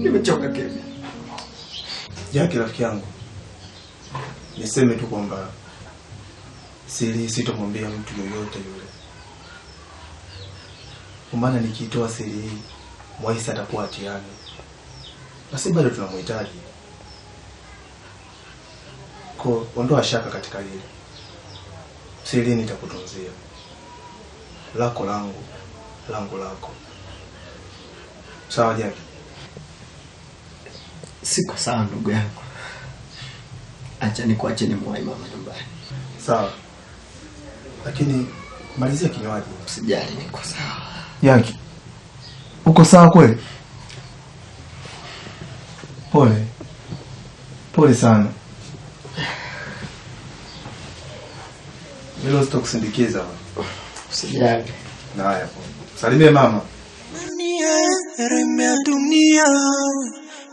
Nimechoka Kevin. Jackie rafiki yangu. Niseme tu kwamba siri sitomwambia mtu yoyote yule. Kwa maana nikitoa siri hii, Mwaisa atakuwa hatiani. Basi bado tunamhitaji. Kwa ondoa shaka katika hili. Siri nitakutunzia. Lako langu, langu lako. Sawa Jackie? Siko sawa ndugu yangu. Acha nikuache mwai mama nyumbani. Sawa. Lakini malizia kinywaji. Usijali, niko sawa. Jackie. Uko sawa kweli? Pole. Pole sana. Mimi sitakusindikiza. Usijali. Na haya. Salimie mama. Remea dunia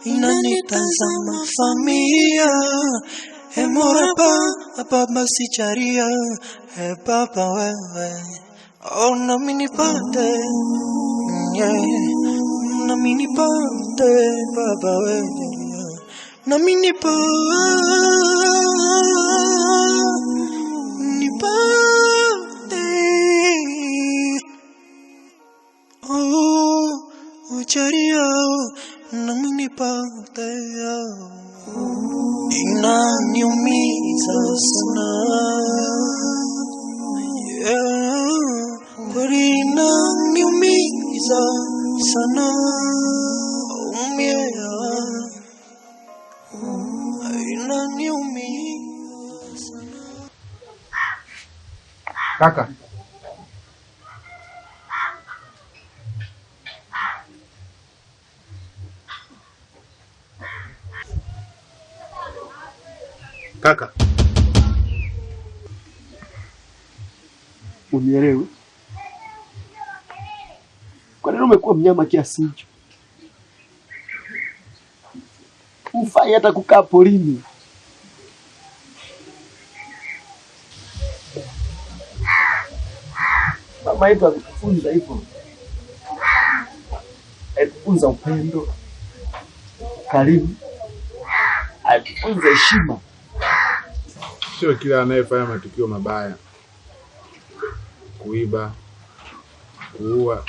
inanitazama familia. Moraba baba sicharia baba wewe. Oh na mini pande. Na mini pande baba wewe. Na mini pande. Oh ucharia na mini pande. Inaniumiza sana, kweli inaniumiza sana, inaniumiza sana. Kaka. Kaka. Unielewe? Kwa nini umekuwa mnyama kiasi hicho? Ufai hata kukaa polini. Mama yetu alitufunza hivyo. Alitufunza upendo, karimu, alitufunza heshima. Sio kila anayefanya matukio mabaya, kuiba, kuua,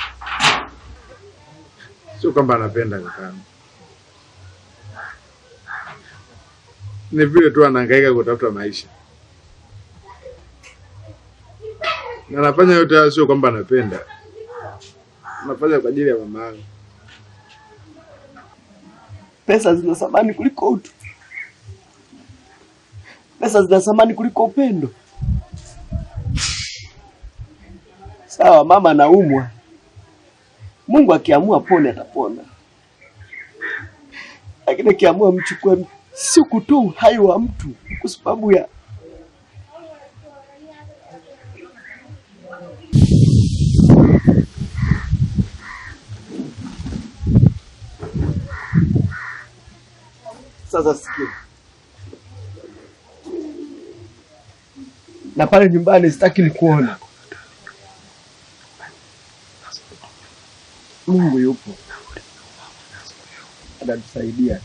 sio kwamba anapenda kaka. Ni vile tu anahangaika kutafuta maisha. Na anafanya yote sio kwamba anapenda. Anafanya kwa ajili ya mama yake. Pesa zina thamani kuliko utu. Pesa zina thamani kuliko upendo. Sawa, mama anaumwa. Mungu akiamua pone atapona. Lakini akiamua mchukue, si kutoa uhai wa mtu kwa sababu ya sasa. Sikia, na pale nyumbani sitaki nikuona. Mungu yupo, atatusaidia.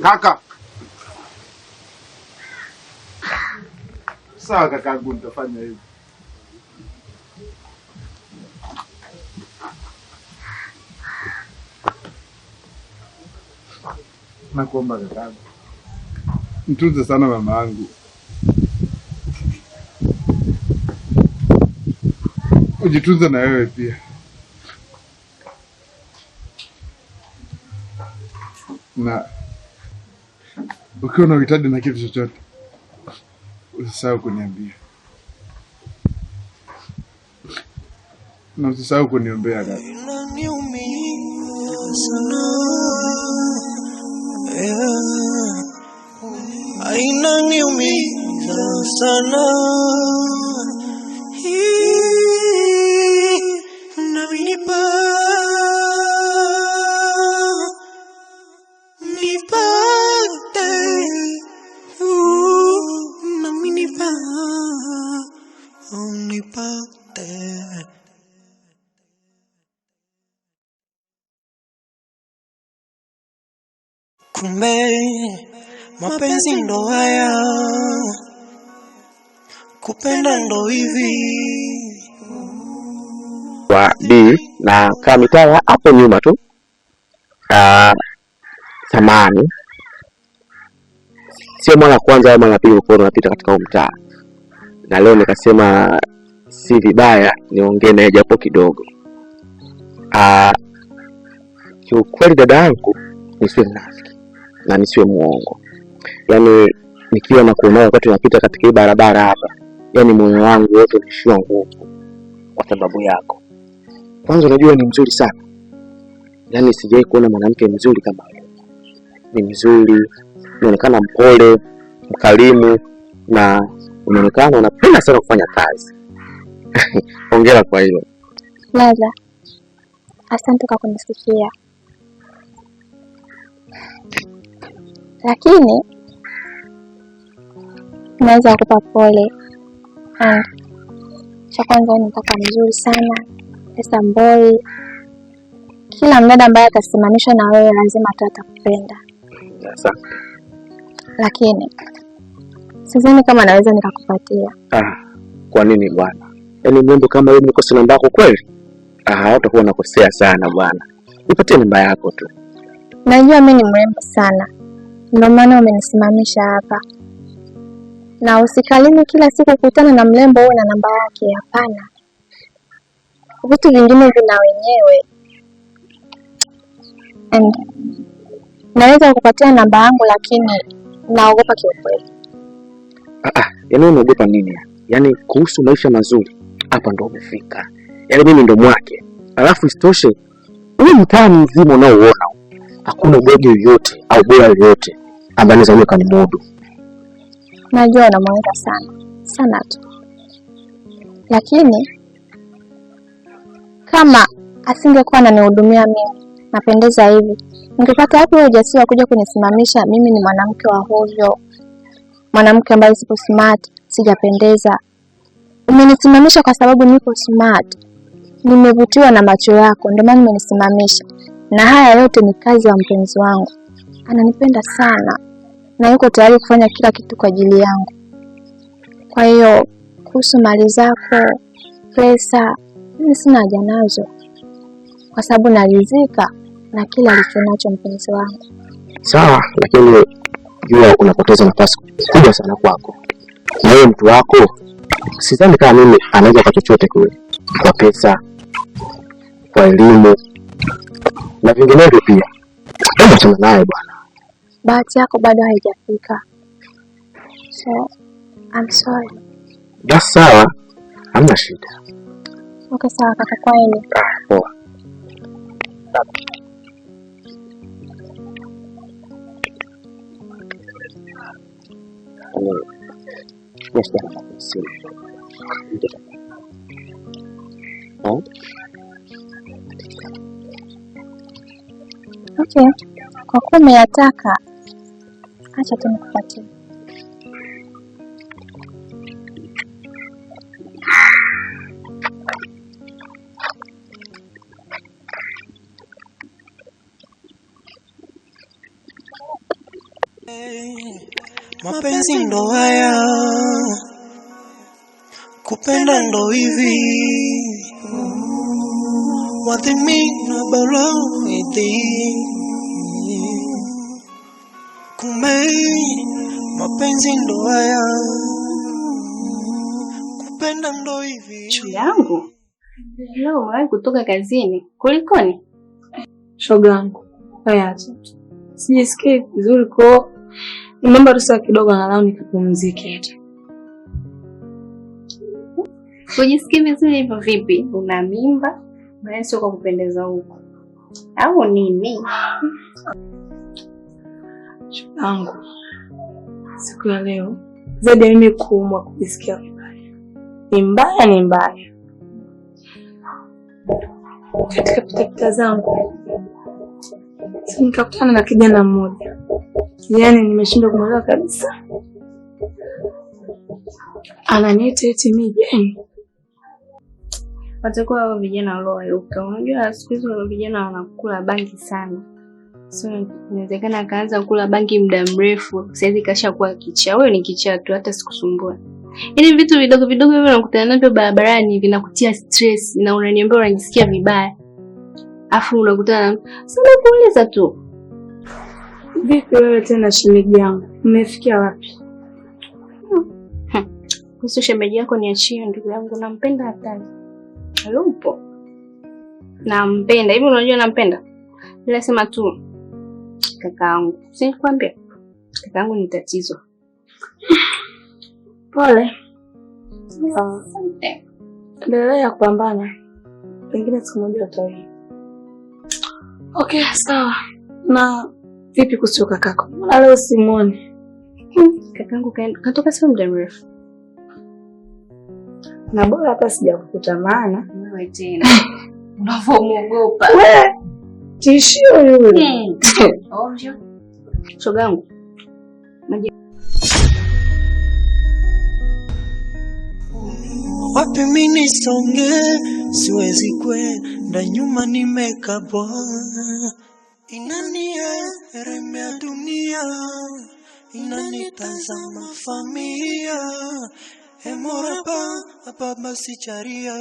Kaka. Sawa kakaangu, nitafanya hivyo. Nakuomba kakaangu, mtunze sana mama yangu. Ujitunze na wewe pia. Na ukiwa na uhitaji na kitu chochote, usisahau kuniambia. Na usisahau kuniombea kaka. Inaniumiza sana. Kumbe mapenzi ndo haya, kupenda ndo hivi. Wa B na kama mitaa hapo nyuma tu samani sio mara kwanza au mara pili uko unapita katika mtaa, na leo nikasema si vibaya niongee naye japo kidogo. Kiukweli dada yangu, nisiwe mnafiki na nisiwe muongo, yaani nikiwa na kuona wakati unapita katika hii barabara hapa, yaani moyo wangu wote unashua nguvu kwa sababu yako. Kwanza unajua ni mzuri sana, yaani sijawahi kuona mwanamke mzuri kama wewe. Ni mzuri, unaonekana mpole, mkarimu, na unaonekana unapenda sana kufanya kazi. Hongera kwa hilo. Laza, asante kwa kunisikia. Lakini naweza kukupa pole. Cha kwanza ni kaka mzuri sana, pesa mboi. Kila mdada ambaye atasimamishwa na wewe lazima atakupenda. Asante. Lakini sidhani kama naweza nikakupatia. Kwa nini bwana? Yaani mambo kama hiyo nikosa namba yako kweli? Utakuwa unakosea sana bwana. Nipatie namba yako tu. Najua mimi ni mrembo sana, ndio maana umenisimamisha hapa. Na usikalini kila siku kukutana na mrembo uwe na namba yake, hapana. Vitu vingine vina wenyewe. And naweza kukupatia namba yangu lakini naogopa kiukweli. Yaani unaogopa nini? Yaani kuhusu maisha mazuri hapa ndo umefika. Yaani mimi ndo mwake. Alafu isitoshe wewe mtaa mzima unaoona hakuna bwege yoyote au bora yoyote ambaye anaweza kuweka ni modo. Najua unamwanga sana tu. Lakini kama asingekuwa ananihudumia mimi, napendeza hivi, ningepata wapi ujasiri wa kuja kunisimamisha? Mimi ni mwanamke wa hovyo, mwanamke ambaye sipo smart, sijapendeza. Umenisimamisha kwa sababu nipo smart. Nimevutiwa na macho yako, ndio maana umenisimamisha. Na haya yote ni kazi ya mpenzi wangu. Ananipenda sana na yuko tayari kufanya kila kitu kwa ajili yangu. Kwa hiyo kuhusu mali zako, pesa, mimi sina haja nazo, kwa sababu naridhika na kila alichonacho mpenzi wangu. Sawa, lakini jua unapoteza nafasi kubwa sana kwako. Na wewe mtu wako, sidhani kama mimi anaweza kwa chochote kule. Kwa pesa, kwa elimu, na vinginevyo pia. Hebu achana naye bwana. Bahati yako bado haijafika. So, I'm sorry. Basi sawa, hamna shida. Okay, sawa kaka, kwa hili. Poa. Okay, kwa kuwa umeyataka, acha tu nikupatie. Mapenzi ndo haya, kupenda ndo hivi. What they mean about it. Kumbe mapenzi ndo haya, kupenda ndo hivi. Chuo yangu leo umewahi kutoka kazini, kulikoni? Shoga yangu, haya sijisikii vizuri kwa nimeomba ruhusa kidogo angalau nikapumzike tu. Ujisikii vizuri hivyo vipi? Una mimba? Basi sio kwa kupendeza huko. Au nini? Shoga yangu, siku ya leo zaidi mimi kuumwa kujisikia vibaya. Ni mbaya. Katika pitapita zangu nikakutana na kijana mmoja. Yaani nimeshindwa kumwelewa kabisa. Ananiita eti mimi. Watakuwa hao vijana walioyuka. Unajua siku hizo wale vijana wanakula bangi sana. So inawezekana akaanza kula bangi muda mrefu, sasa kashakuwa kichaa. Wewe ni kichaa tu, hata sikusumbua. Yaani vitu vidogo vidogo hivyo unakutana navyo barabarani vinakutia stress na unaniambia unajisikia vibaya. Afu unakutana sana kuuliza tu. Vipi wewe tena shemeji yangu? Mmefikia wapi? Kuhusu shemeji yako niachie ndugu yangu, nampenda hatari. Hayupo. Nampenda. Hivi unajua nampenda? Bila sema tu kakaangu. Sinikwambia. Kakaangu ni tatizo. Pole. Endelea kupambana. Pengine siku moja utawi. Okay, sawa. Na vipi kuhusu kakako? Mbona leo simuoni? Kakaangu katoka sio muda mrefu. Na bora hata sijakukuta maana. Wewe tena. Unavomuogopa. Wewe tishio yule. Ovyo. Shogangu. Wapi mimi nisonge, siwezi kwenda nyuma, nimekabwa. Inanieremea dunia, inanitazama familia. Emoraba, baba sicharia,